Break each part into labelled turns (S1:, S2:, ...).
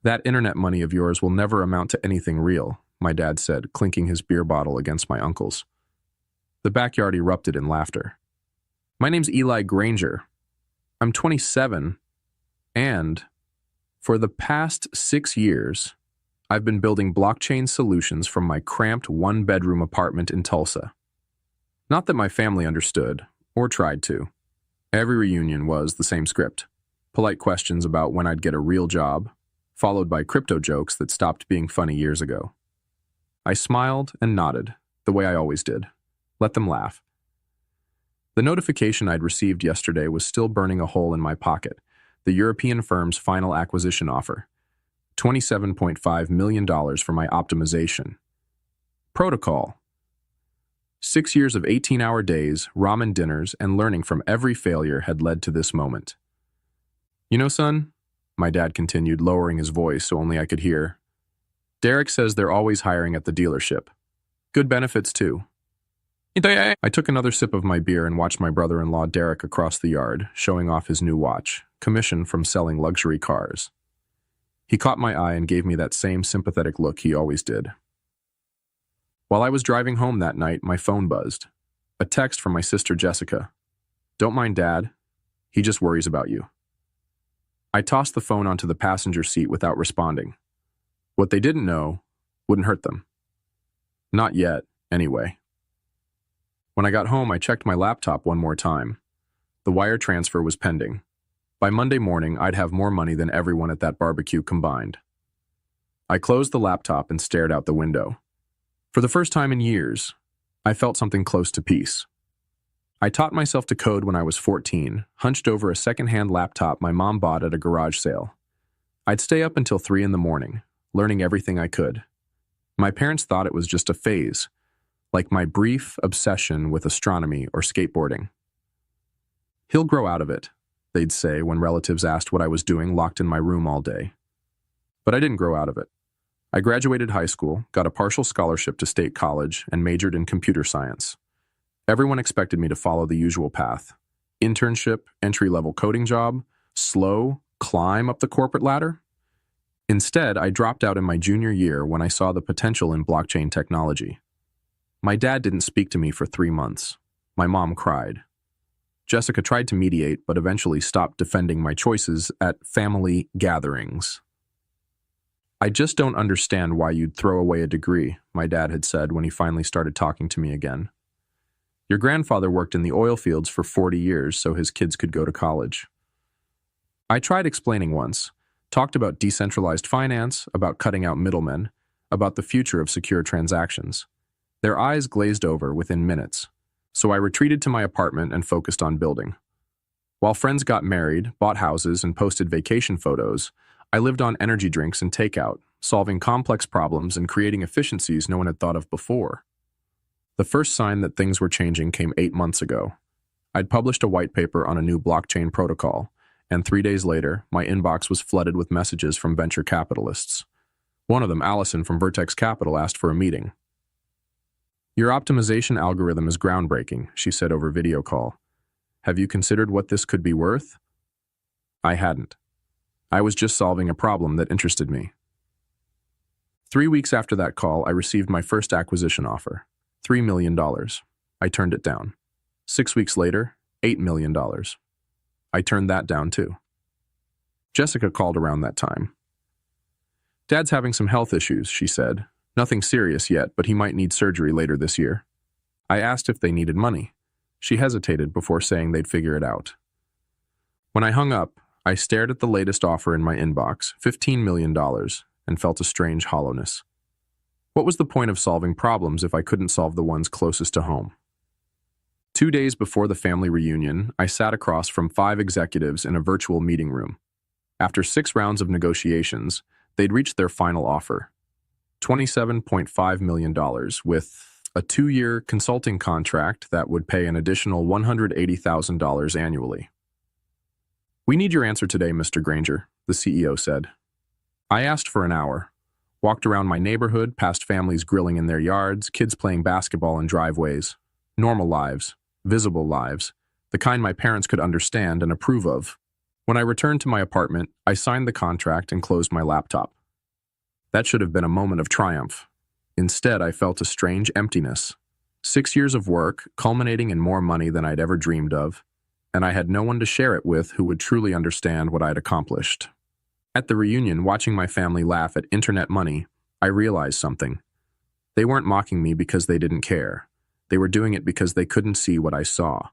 S1: That internet money of yours will never amount to anything real, my dad said, clinking his beer bottle against my uncle's. The backyard erupted in laughter. My name's Eli Granger. I'm 27, and for the past 6 years, I've been building blockchain solutions from my cramped one-bedroom apartment in Tulsa. Not that my family understood, or tried to. Every reunion was the same script. Polite questions about when I'd get a real job, followed by crypto jokes that stopped being funny years ago. I smiled and nodded, the way I always did. Let them laugh. The notification I'd received yesterday was still burning a hole in my pocket, the European firm's final acquisition offer. $27.5 million for my optimization. Protocol. 6 years of 18-hour days, ramen dinners, and learning from every failure had led to this moment. You know, son, my dad continued, lowering his voice so only I could hear, Derek says they're always hiring at the dealership. Good benefits, too. I took another sip of my beer and watched my brother-in-law Derek across the yard, showing off his new watch, commission from selling luxury cars. He caught my eye and gave me that same sympathetic look he always did. While I was driving home that night, my phone buzzed. A text from my sister Jessica. Don't mind Dad. He just worries about you. I tossed the phone onto the passenger seat without responding. What they didn't know wouldn't hurt them. Not yet, anyway. When I got home, I checked my laptop one more time. The wire transfer was pending. By Monday morning, I'd have more money than everyone at that barbecue combined. I closed the laptop and stared out the window. For the first time in years, I felt something close to peace. I taught myself to code when I was 14, hunched over a second-hand laptop my mom bought at a garage sale. I'd stay up until 3 in the morning, learning everything I could. My parents thought it was just a phase, like my brief obsession with astronomy or skateboarding. He'll grow out of it, they'd say when relatives asked what I was doing locked in my room all day. But I didn't grow out of it. I graduated high school, got a partial scholarship to state college, and majored in computer science. Everyone expected me to follow the usual path. Internship, entry-level coding job, slow, climb up the corporate ladder. Instead, I dropped out in my junior year when I saw the potential in blockchain technology. My dad didn't speak to me for 3 months. My mom cried. Jessica tried to mediate, but eventually stopped defending my choices at family gatherings. I just don't understand why you'd throw away a degree, my dad had said when he finally started talking to me again. Your grandfather worked in the oil fields for 40 years so his kids could go to college. I tried explaining once, talked about decentralized finance, about cutting out middlemen, about the future of secure transactions. Their eyes glazed over within minutes, so I retreated to my apartment and focused on building. While friends got married, bought houses, and posted vacation photos, I lived on energy drinks and takeout, solving complex problems and creating efficiencies no one had thought of before. The first sign that things were changing came 8 months ago. I'd published a white paper on a new blockchain protocol, and 3 days later, my inbox was flooded with messages from venture capitalists. One of them, Allison from Vertex Capital, asked for a meeting. Your optimization algorithm is groundbreaking, she said over video call. Have you considered what this could be worth? I hadn't. I was just solving a problem that interested me. 3 weeks after that call, I received my first acquisition offer, $3 million. I turned it down. 6 weeks later, $8 million. I turned that down too. Jessica called around that time. Dad's having some health issues, she said. Nothing serious yet, but he might need surgery later this year. I asked if they needed money. She hesitated before saying they'd figure it out. When I hung up, I stared at the latest offer in my inbox, $15 million, and felt a strange hollowness. What was the point of solving problems if I couldn't solve the ones closest to home? 2 days before the family reunion, I sat across from 5 executives in a virtual meeting room. After 6 rounds of negotiations, they'd reached their final offer, $27.5 million, with a 2-year consulting contract that would pay an additional $180,000 annually. We need your answer today, Mr. Granger, the CEO said. I asked for an hour, walked around my neighborhood, past families grilling in their yards, kids playing basketball in driveways, normal lives, visible lives, the kind my parents could understand and approve of. When I returned to my apartment, I signed the contract and closed my laptop. That should have been a moment of triumph. Instead, I felt a strange emptiness. 6 years of work, culminating in more money than I'd ever dreamed of, and I had no one to share it with who would truly understand what I'd accomplished. At the reunion, watching my family laugh at internet money, I realized something. They weren't mocking me because they didn't care. They were doing it because they couldn't see what I saw.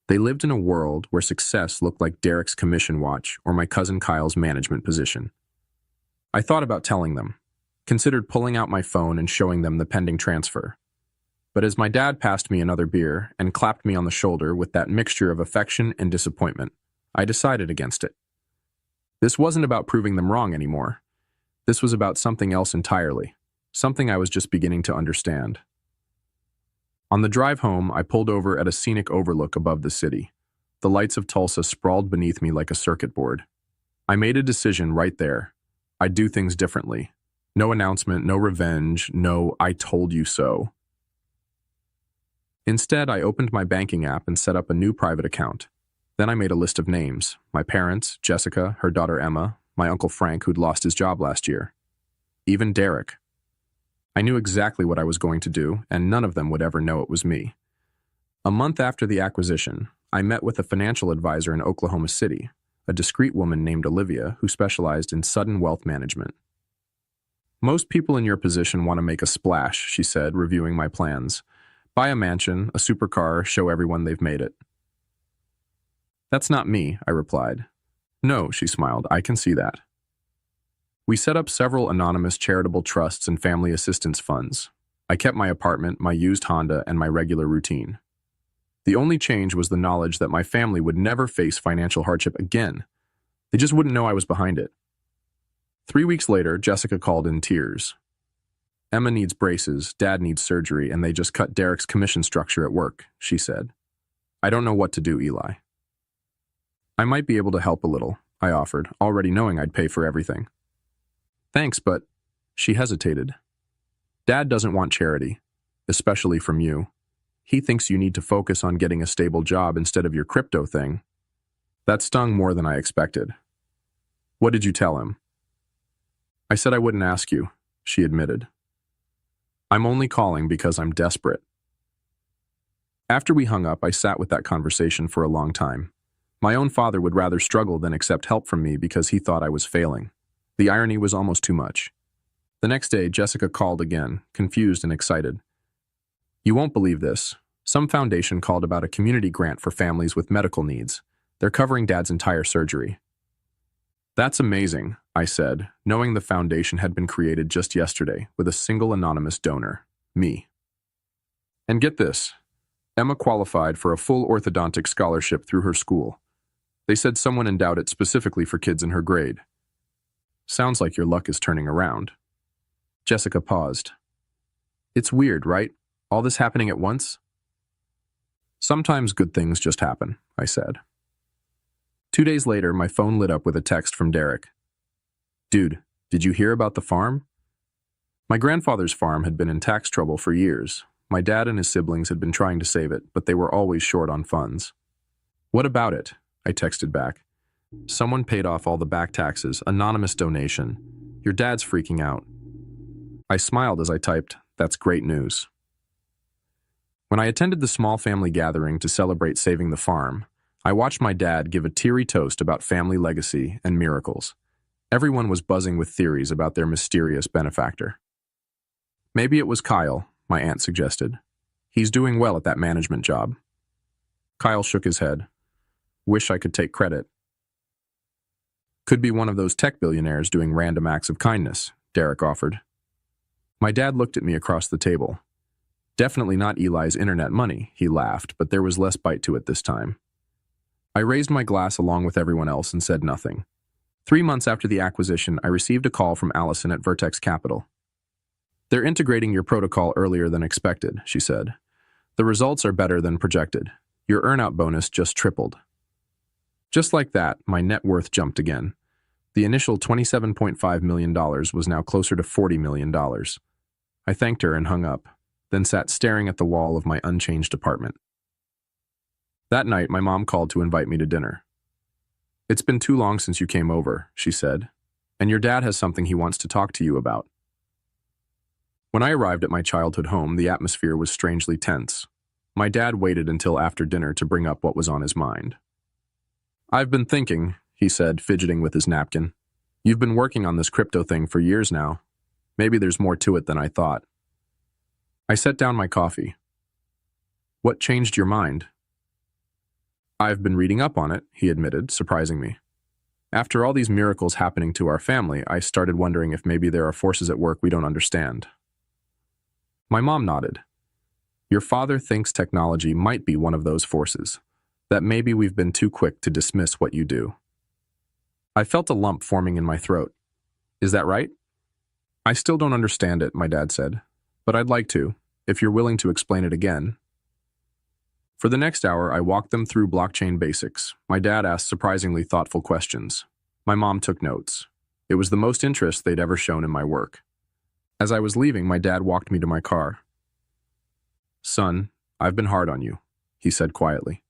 S1: They lived in a world where success looked like Derek's commission watch or my cousin Kyle's management position. I thought about telling them, considered pulling out my phone and showing them the pending transfer. But as my dad passed me another beer and clapped me on the shoulder with that mixture of affection and disappointment, I decided against it. This wasn't about proving them wrong anymore. This was about something else entirely, something I was just beginning to understand. On the drive home, I pulled over at a scenic overlook above the city. The lights of Tulsa sprawled beneath me like a circuit board. I made a decision right there. I'd do things differently. No announcement, no revenge, no "I told you so." Instead, I opened my banking app and set up a new private account. Then I made a list of names: my parents, Jessica, her daughter Emma, my uncle Frank, who'd lost his job last year. Even Derek. I knew exactly what I was going to do, and none of them would ever know it was me. A month after the acquisition, I met with a financial advisor in Oklahoma City, a discreet woman named Olivia who specialized in sudden wealth management. "Most people in your position want to make a splash," she said, reviewing my plans. "Buy a mansion, a supercar, show everyone they've made it." "That's not me," I replied. "No," she smiled, "I can see that." We set up several anonymous charitable trusts and family assistance funds. I kept my apartment, my used Honda, and my regular routine. The only change was the knowledge that my family would never face financial hardship again. They just wouldn't know I was behind it. 3 weeks later, Jessica called in tears. "Emma needs braces, Dad needs surgery, and they just cut Derek's commission structure at work," she said. "I don't know what to do, Eli." "I might be able to help a little," I offered, already knowing I'd pay for everything. "Thanks, but..." She hesitated. "Dad doesn't want charity, especially from you. He thinks you need to focus on getting a stable job instead of your crypto thing." That stung more than I expected. "What did you tell him?" "I said I wouldn't ask you," she admitted. "I'm only calling because I'm desperate." After we hung up, I sat with that conversation for a long time. My own father would rather struggle than accept help from me because he thought I was failing. The irony was almost too much. The next day, Jessica called again, confused and excited. "You won't believe this. Some foundation called about a community grant for families with medical needs. They're covering Dad's entire surgery." "That's amazing," I said, knowing the foundation had been created just yesterday with a single anonymous donor, me. And get this, Emma qualified for a full orthodontic scholarship through her school. They said someone endowed it specifically for kids in her grade. "Sounds like your luck is turning around." Jessica paused. "It's weird, right? All this happening at once?" "Sometimes good things just happen," I said. 2 days later, my phone lit up with a text from Derek. "Dude, did you hear about the farm?" My grandfather's farm had been in tax trouble for years. My dad and his siblings had been trying to save it, but they were always short on funds. "What about it?" I texted back. "Someone paid off all the back taxes, anonymous donation. Your dad's freaking out." I smiled as I typed, "That's great news." When I attended the small family gathering to celebrate saving the farm, I watched my dad give a teary toast about family legacy and miracles. Everyone was buzzing with theories about their mysterious benefactor. "Maybe it was Kyle," my aunt suggested. "He's doing well at that management job." Kyle shook his head. "Wish I could take credit." "Could be one of those tech billionaires doing random acts of kindness," Derek offered. My dad looked at me across the table. "Definitely not Eli's internet money," he laughed, but there was less bite to it this time. I raised my glass along with everyone else and said nothing. 3 months after the acquisition, I received a call from Allison at Vertex Capital. "They're integrating your protocol earlier than expected," she said. "The results are better than projected. Your earnout bonus just tripled." Just like that, my net worth jumped again. The initial $27.5 million was now closer to $40 million. I thanked her and hung up, then sat staring at the wall of my unchanged apartment. That night, my mom called to invite me to dinner. It's been too long since you came over, she said, and your dad has something he wants to talk to you about. When I arrived at my childhood home, the atmosphere was strangely tense. My dad waited until after dinner to bring up what was on his mind. I've been thinking, he said, fidgeting with his napkin. You've been working on this crypto thing for years now. Maybe there's more to it than I thought. I set down my coffee. What changed your mind? I've been reading up on it, he admitted, surprising me. After all these miracles happening to our family, I started wondering if maybe there are forces at work we don't understand. My mom nodded. Your father thinks technology might be one of those forces, that maybe we've been too quick to dismiss what you do. I felt a lump forming in my throat. Is that right? I still don't understand it, my dad said, but I'd like to, if you're willing to explain it again. For the next hour, I walked them through blockchain basics. My dad asked surprisingly thoughtful questions. My mom took notes. It was the most interest they'd ever shown in my work. As I was leaving, my dad walked me to my car. Son, I've been hard on you, he said quietly.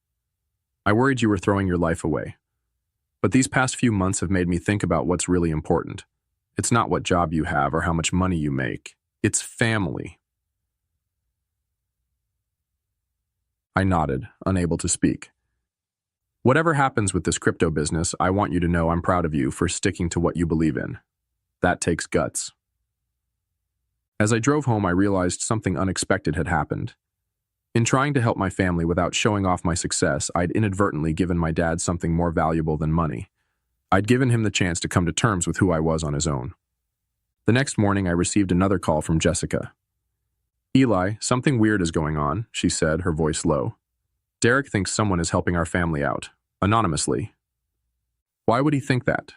S1: I worried you were throwing your life away. But these past few months have made me think about what's really important. It's not what job you have or how much money you make. It's family. I nodded, unable to speak. Whatever happens with this crypto business, I want you to know I'm proud of you for sticking to what you believe in. That takes guts. As I drove home, I realized something unexpected had happened. In trying to help my family without showing off my success, I'd inadvertently given my dad something more valuable than money. I'd given him the chance to come to terms with who I was on his own. The next morning, I received another call from Jessica. Eli, something weird is going on, she said, her voice low. Derek thinks someone is helping our family out, anonymously. Why would he think that?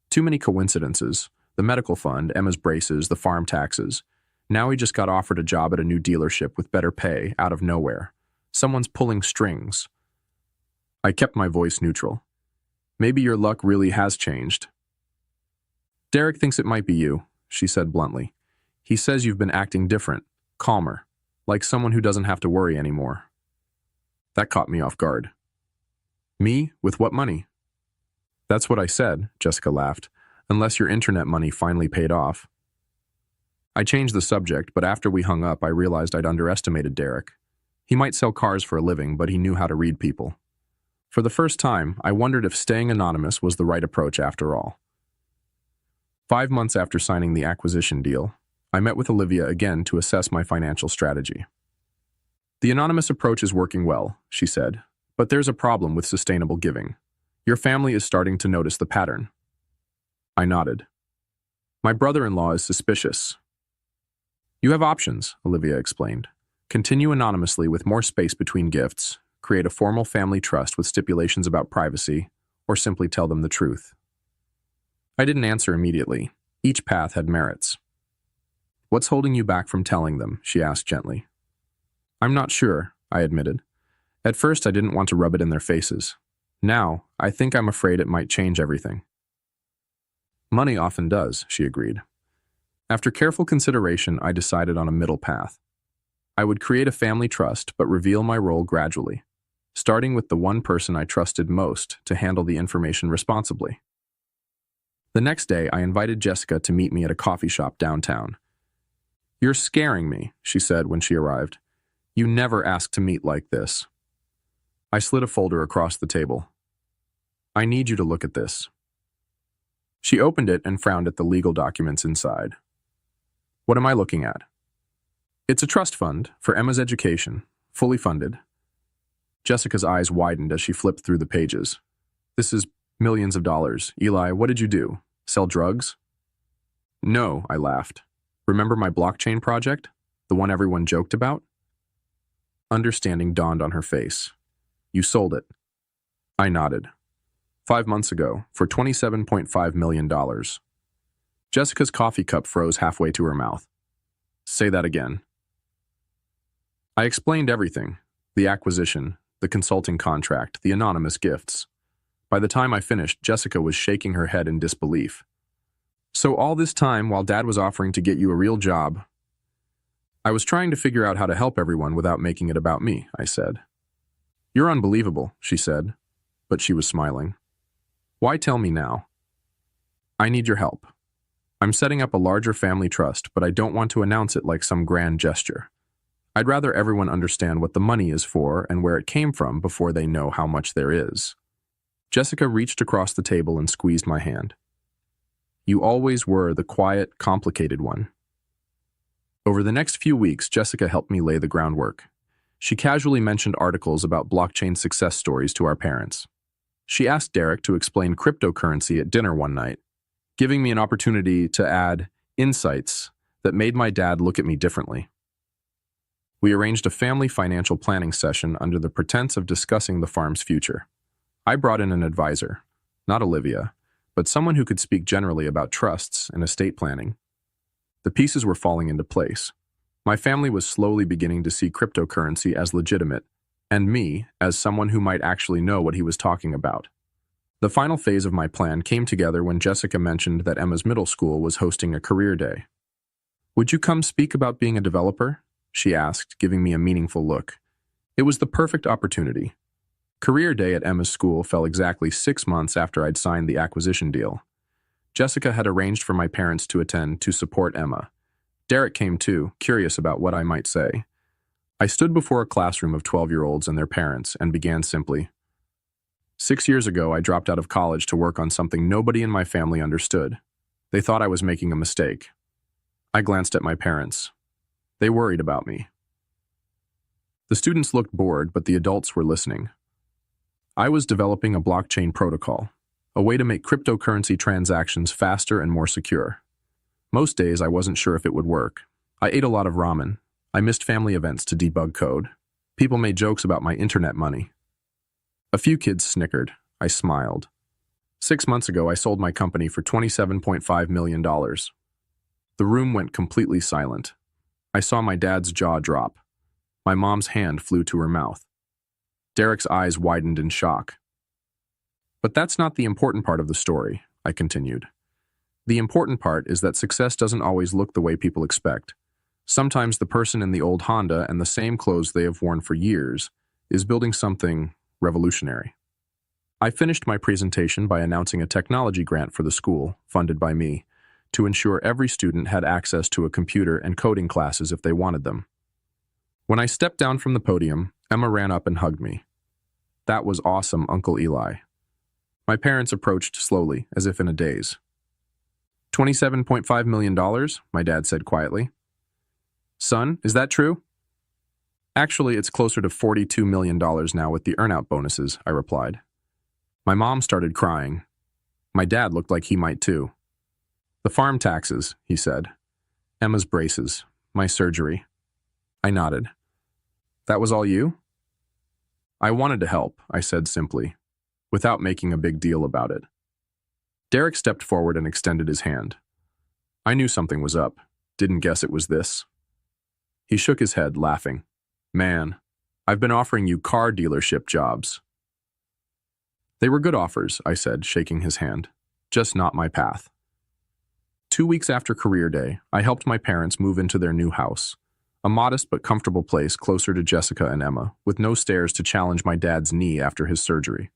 S1: Too many coincidences. The medical fund, Emma's braces, the farm taxes. Now he just got offered a job at a new dealership with better pay, out of nowhere. Someone's pulling strings. I kept my voice neutral. Maybe your luck really has changed. Derek thinks it might be you, she said bluntly. He says you've been acting different, calmer, like someone who doesn't have to worry anymore. That caught me off guard. Me? With what money? That's what I said, Jessica laughed, unless your internet money finally paid off. I changed the subject, but after we hung up, I realized I'd underestimated Derek. He might sell cars for a living, but he knew how to read people. For the first time, I wondered if staying anonymous was the right approach after all. 5 months after signing the acquisition deal, I met with Olivia again to assess my financial strategy. The anonymous approach is working well, she said, but there's a problem with sustainable giving. Your family is starting to notice the pattern. I nodded. My brother-in-law is suspicious. You have options, Olivia explained. Continue anonymously with more space between gifts, create a formal family trust with stipulations about privacy, or simply tell them the truth. I didn't answer immediately. Each path had merits. What's holding you back from telling them? She asked gently. I'm not sure, I admitted. At first, I didn't want to rub it in their faces. Now, I think I'm afraid it might change everything. Money often does, she agreed. After careful consideration, I decided on a middle path. I would create a family trust, but reveal my role gradually, starting with the one person I trusted most to handle the information responsibly. The next day, I invited Jessica to meet me at a coffee shop downtown. You're scaring me, she said when she arrived. You never ask to meet like this. I slid a folder across the table. I need you to look at this. She opened it and frowned at the legal documents inside. What am I looking at? It's a trust fund for Emma's education, fully funded. Jessica's eyes widened as she flipped through the pages. This is millions of dollars. Eli, what did you do? Sell drugs? No, I laughed. Remember my blockchain project? The one everyone joked about? Understanding dawned on her face. You sold it. I nodded. 5 months ago, for $27.5 million. Jessica's coffee cup froze halfway to her mouth. Say that again. I explained everything. The acquisition, the consulting contract, the anonymous gifts. By the time I finished, Jessica was shaking her head in disbelief. So all this time, while Dad was offering to get you a real job, I was trying to figure out how to help everyone without making it about me, I said. You're unbelievable, she said, but she was smiling. Why tell me now? I need your help. I'm setting up a larger family trust, but I don't want to announce it like some grand gesture. I'd rather everyone understand what the money is for and where it came from before they know how much there is. Jessica reached across the table and squeezed my hand. You always were the quiet, complicated one. Over the next few weeks, Jessica helped me lay the groundwork. She casually mentioned articles about blockchain success stories to our parents. She asked Derek to explain cryptocurrency at dinner one night, giving me an opportunity to add insights that made my dad look at me differently. We arranged a family financial planning session under the pretense of discussing the farm's future. I brought in an advisor, not Olivia, but someone who could speak generally about trusts and estate planning. The pieces were falling into place. My family was slowly beginning to see cryptocurrency as legitimate, and me as someone who might actually know what he was talking about. The final phase of my plan came together when Jessica mentioned that Emma's middle school was hosting a career day. Would you come speak about being a developer? She asked, giving me a meaningful look. It was the perfect opportunity. Career day at Emma's school fell exactly 6 months after I'd signed the acquisition deal. Jessica had arranged for my parents to attend to support Emma. Derek came too, curious about what I might say. I stood before a classroom of 12-year-olds and their parents and began simply. 6 years ago, I dropped out of college to work on something nobody in my family understood. They thought I was making a mistake. I glanced at my parents. They worried about me. The students looked bored, but the adults were listening. I was developing a blockchain protocol, a way to make cryptocurrency transactions faster and more secure. Most days, I wasn't sure if it would work. I ate a lot of ramen. I missed family events to debug code. People made jokes about my internet money. A few kids snickered. I smiled. 6 months ago, I sold my company for $27.5 million. The room went completely silent. I saw my dad's jaw drop. My mom's hand flew to her mouth. Derek's eyes widened in shock. But that's not the important part of the story, I continued. The important part is that success doesn't always look the way people expect. Sometimes the person in the old Honda and the same clothes they have worn for years is building something revolutionary. I finished my presentation by announcing a technology grant for the school, funded by me, to ensure every student had access to a computer and coding classes if they wanted them. When I stepped down from the podium, Emma ran up and hugged me. That was awesome, Uncle Eli. My parents approached slowly, as if in a daze. $27.5 million, my dad said quietly. Son, is that true? Actually, it's closer to $42 million now with the earnout bonuses, I replied. My mom started crying. My dad looked like he might too. The farm taxes, he said. Emma's braces. My surgery. I nodded. That was all you? I wanted to help, I said simply, without making a big deal about it. Derek stepped forward and extended his hand. I knew something was up. Didn't guess it was this. He shook his head, laughing. Man, I've been offering you car dealership jobs. They were good offers, I said, shaking his hand. Just not my path. 2 weeks after career day, I helped my parents move into their new house, a modest but comfortable place closer to Jessica and Emma, with no stairs to challenge my dad's knee after his surgery.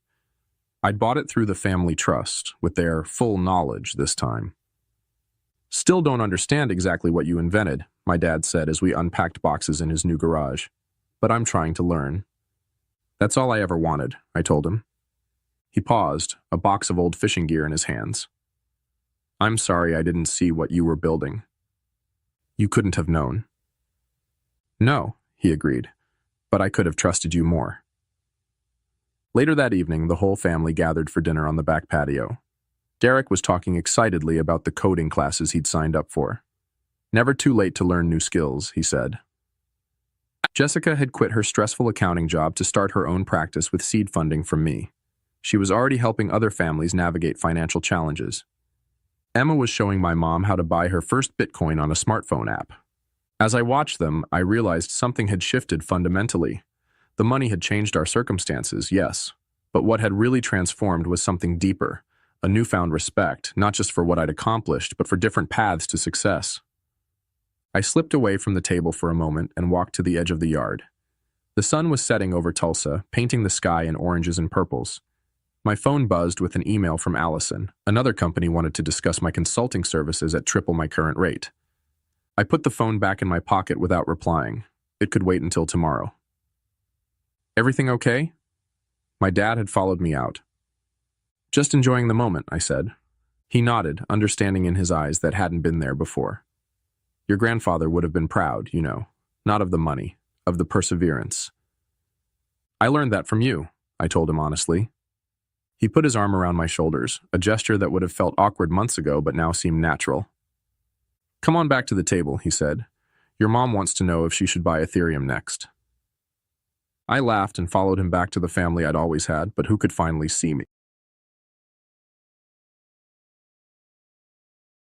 S1: I'd bought it through the family trust, with their full knowledge this time. Still don't understand exactly what you invented, my dad said as we unpacked boxes in his new garage. But I'm trying to learn. That's all I ever wanted, I told him. He paused, a box of old fishing gear in his hands. I'm sorry I didn't see what you were building. You couldn't have known. No, he agreed, but I could have trusted you more. Later that evening, the whole family gathered for dinner on the back patio. Derek was talking excitedly about the coding classes he'd signed up for. Never too late to learn new skills, he said. Jessica had quit her stressful accounting job to start her own practice with seed funding from me. She was already helping other families navigate financial challenges. Emma was showing my mom how to buy her first Bitcoin on a smartphone app. As I watched them, I realized something had shifted fundamentally. The money had changed our circumstances, yes, but what had really transformed was something deeper, a newfound respect, not just for what I'd accomplished, but for different paths to success. I slipped away from the table for a moment and walked to the edge of the yard. The sun was setting over Tulsa, painting the sky in oranges and purples. My phone buzzed with an email from Allison. Another company wanted to discuss my consulting services at triple my current rate. I put the phone back in my pocket without replying. It could wait until tomorrow. Everything okay? My dad had followed me out. Just enjoying the moment, I said. He nodded, understanding in his eyes that hadn't been there before. Your grandfather would have been proud, you know, not of the money, of the perseverance. I learned that from you, I told him honestly. He put his arm around my shoulders, a gesture that would have felt awkward months ago but now seemed natural. Come on back to the table, he said. Your mom wants to know if she should buy Ethereum next. I laughed and followed him back to the family I'd always had, but who could finally see me.